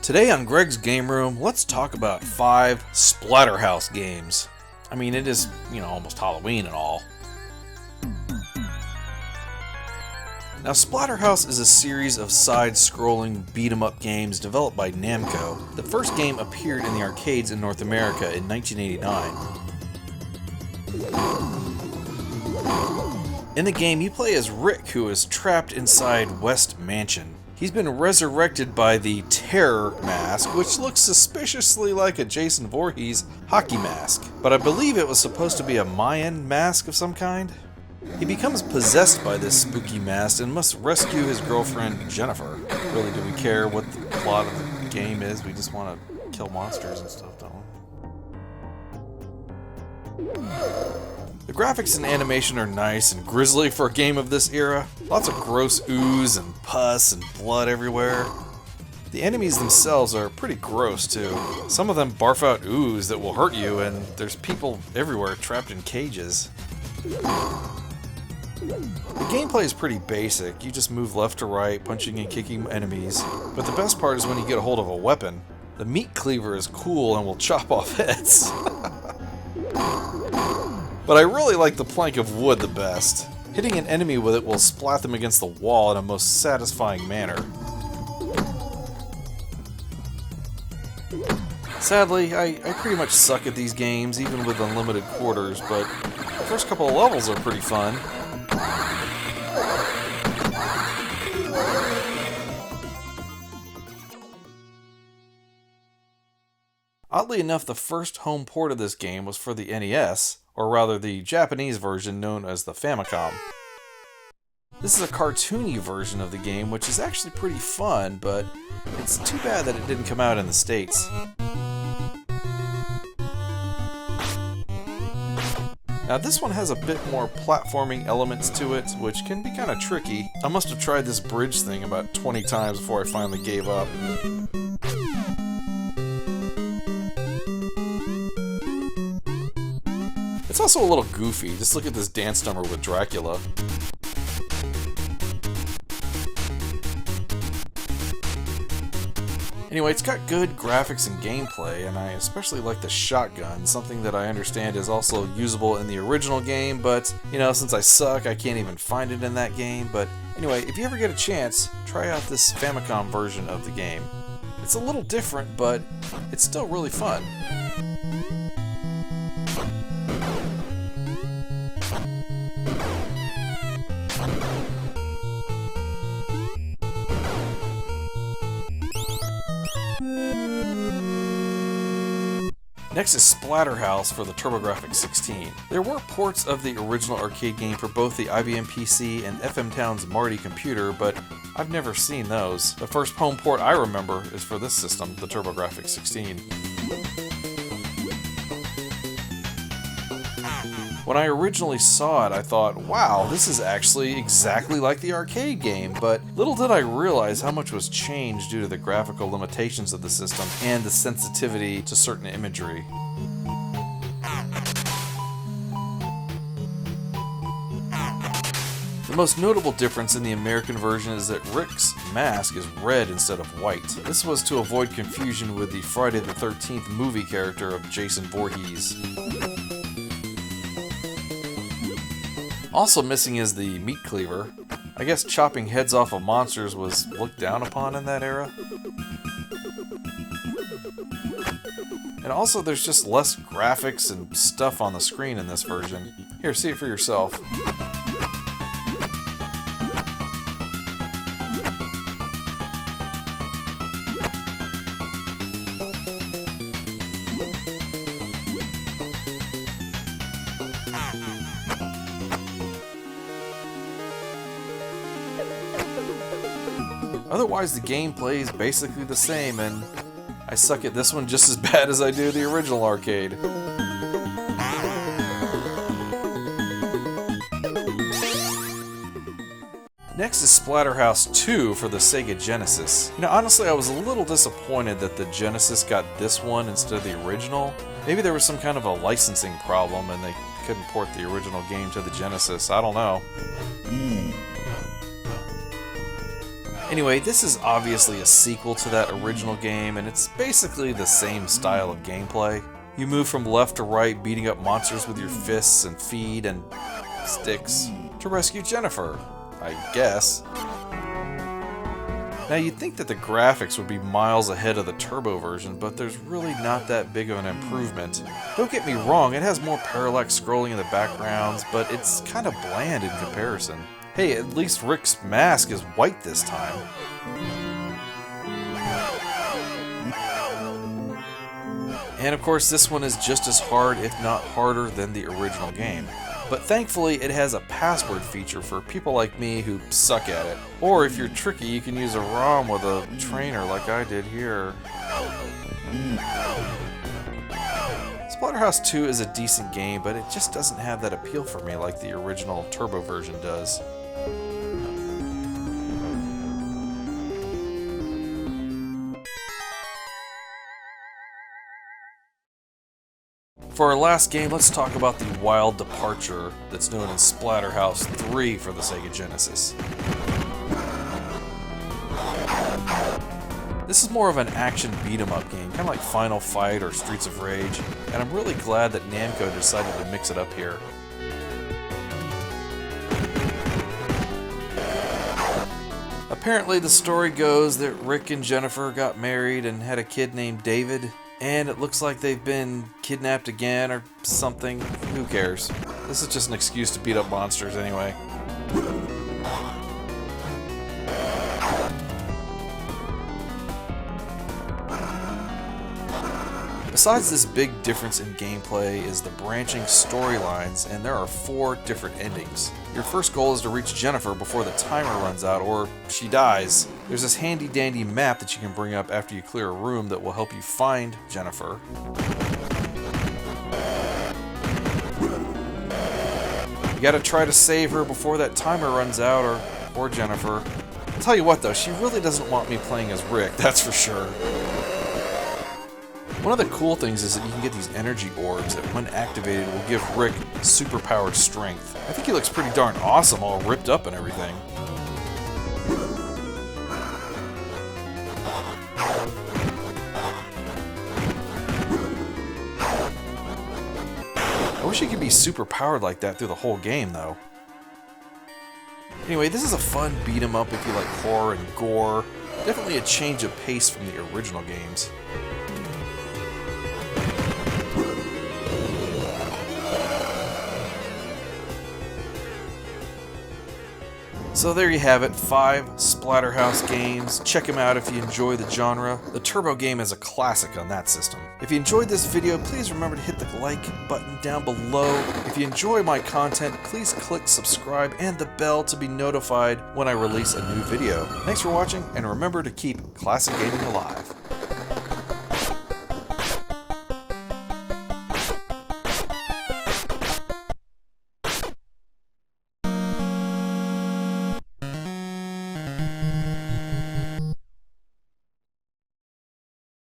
Today on Greg's Game Room, let's talk about 5 Splatterhouse games. I mean, it is, almost Halloween and all. Now, Splatterhouse is a series of side-scrolling beat-em-up games developed by Namco. The first game appeared in the arcades in North America in 1989. In the game, you play as Rick, who is trapped inside West Mansion. He's been resurrected by the Terror mask, which looks suspiciously like a Jason Voorhees hockey mask, but I believe it was supposed to be a Mayan mask of some kind. He becomes possessed by this spooky mask and must rescue his girlfriend, Jennifer. Really, do we care what the plot of the game is? We just want to kill monsters and stuff, don't we? The graphics and animation are nice and grisly for a game of this era. Lots of gross ooze and pus and blood everywhere. The enemies themselves are pretty gross too. Some of them barf out ooze that will hurt you, and there's people everywhere trapped in cages. The gameplay is pretty basic. You just move left to right, punching and kicking enemies. But the best part is when you get a hold of a weapon. The meat cleaver is cool and will chop off heads. But I really like the plank of wood the best. Hitting an enemy with it will splat them against the wall in a most satisfying manner. Sadly, I pretty much suck at these games, even with unlimited quarters, but the first couple of levels are pretty fun. Oddly enough, the first home port of this game was for the NES, or rather the Japanese version known as the Famicom. This is a cartoony version of the game, which is actually pretty fun, but it's too bad that it didn't come out in the States. Now this one has a bit more platforming elements to it, which can be kind of tricky. I must have tried this bridge thing about 20 times before I finally gave up. It's also a little goofy. Just look at this dance number with Dracula. Anyway, it's got good graphics and gameplay, and I especially like the shotgun, something that I understand is also usable in the original game, but, since I suck, I can't even find it in that game. But anyway, if you ever get a chance, try out this Famicom version of the game. It's a little different, but it's still really fun. Next is Splatterhouse for the TurboGrafx 16. There were ports of the original arcade game for both the IBM PC and FM Town's Marty computer, but I've never seen those. The first home port I remember is for this system, the TurboGrafx 16. When I originally saw it, I thought, wow, this is actually exactly like the arcade game, but little did I realize how much was changed due to the graphical limitations of the system and the sensitivity to certain imagery. The most notable difference in the American version is that Rick's mask is red instead of white. This was to avoid confusion with the Friday the 13th movie character of Jason Voorhees. Also missing is the meat cleaver. I guess chopping heads off of monsters was looked down upon in that era. And also there's just less graphics and stuff on the screen in this version. Here, see it for yourself. Otherwise, the gameplay is basically the same, and I suck at this one just as bad as I do the original arcade. Next is Splatterhouse 2 for the Sega Genesis. Honestly, I was a little disappointed that the Genesis got this one instead of the original. Maybe there was some kind of a licensing problem and they couldn't port the original game to the Genesis. I don't know. Anyway, this is obviously a sequel to that original game, and it's basically the same style of gameplay. You move from left to right, beating up monsters with your fists and feet and sticks to rescue Jennifer, I guess. Now you'd think that the graphics would be miles ahead of the turbo version, but there's really not that big of an improvement. Don't get me wrong, it has more parallax scrolling in the backgrounds, but it's kind of bland in comparison. Hey, at least Rick's mask is white this time. And of course this one is just as hard, if not harder, than the original game. But thankfully it has a password feature for people like me who suck at it. Or if you're tricky, you can use a ROM with a trainer like I did here. Splatterhouse 2 is a decent game, but it just doesn't have that appeal for me like the original turbo version does. For our last game, let's talk about the wild departure that's known as Splatterhouse 3 for the Sega Genesis. This is more of an action beat-em-up game, kind of like Final Fight or Streets of Rage, and I'm really glad that Namco decided to mix it up here. Apparently the story goes that Rick and Jennifer got married and had a kid named David, and it looks like they've been kidnapped again or something. Who cares? This is just an excuse to beat up monsters anyway. Besides this big difference in gameplay is the branching storylines, and there are 4 different endings. Your first goal is to reach Jennifer before the timer runs out or she dies. There's this handy dandy map that you can bring up after you clear a room that will help you find Jennifer. You gotta try to save her before that timer runs out, or Jennifer. I'll tell you what though, she really doesn't want me playing as Rick, that's for sure. One of the cool things is that you can get these energy orbs that, when activated, will give Rick superpowered strength. I think he looks pretty darn awesome, all ripped up and everything. I wish he could be superpowered like that through the whole game, though. Anyway, this is a fun beat-em-up if you like horror and gore. Definitely a change of pace from the original games. So there you have it, 5 Splatterhouse games. Check them out if you enjoy the genre. The Turbo game is a classic on that system. If you enjoyed this video, please remember to hit the like button down below. If you enjoy my content, please click subscribe and the bell to be notified when I release a new video. Thanks for watching, and remember to keep classic gaming alive.